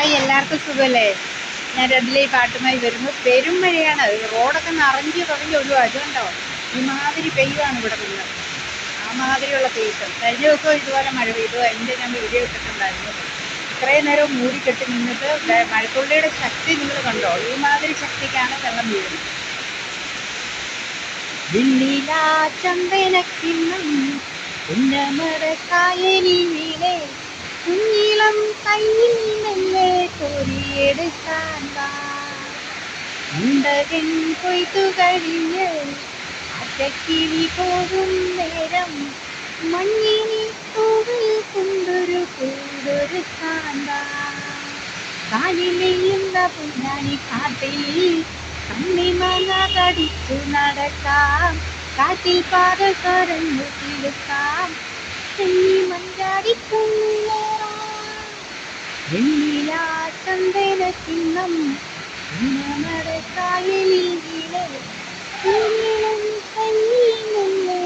Hi, എല്ലാവർക്കും സുഖമല്ലേ? ഞാൻ രണ്ടിലെ പാട്ടുമായി വരുമ്പോൾ പെരും മഴയാണ്. റോഡൊക്കെ നിറഞ്ഞു തുടങ്ങി ഒരു അതുകൊണ്ടോ ഇമാതിരി പെയ്യുവാണ് ഇവിടെ നിന്ന്. ആ മാതിരിയുള്ള പെയ്യുന്നത്. കഴിഞ്ഞ ദിവസം ഇതുപോലെ മഴ പെയ്തു. അതിൻ്റെ ഞാൻ വീഡിയോ ഇട്ടിട്ടുണ്ടായിരുന്നു. ഇത്രയും നേരം മൂടിക്കെട്ടി നിന്നിട്ട് മഴത്തുള്ളിയുടെ ശക്തി നിങ്ങൾ കണ്ടോ? ഈ മാതിരി ശക്തിക്കാണ് വെള്ളം വീഴുന്നത്. വെള്ളിലാ ചന്ദനക്കിണ്ണം ഉന്നമടക്കായലിലെ കുഞ്ഞിളം കയ്യിൽ മെല്ലെ കോരിയെടുക്കാൻ ഉണ്ടകൻ കൊയ്ത്തു കഴിഞ്ഞ് അറ്റക്കിളി പോകും നേരം മഞ്ഞിനി തൂവിൽ കൊണ്ടൊരു കൂടൊരുക്കാൻ കാലിലെയ്യുന്ന പുന്നാനി കാട്ടിൽ കണ്ണിമങ്ങ കടിച്ചു നടക്കാം, കാറ്റിൽ പാത കരഞ്ഞു കിടക്കാം, വെള്ളിലാ ചന്ദനക്കിണ്ണം നമ്മുടെ കായലിലെ കുഞ്ഞിളം കയ്യിൽ നിന്ന്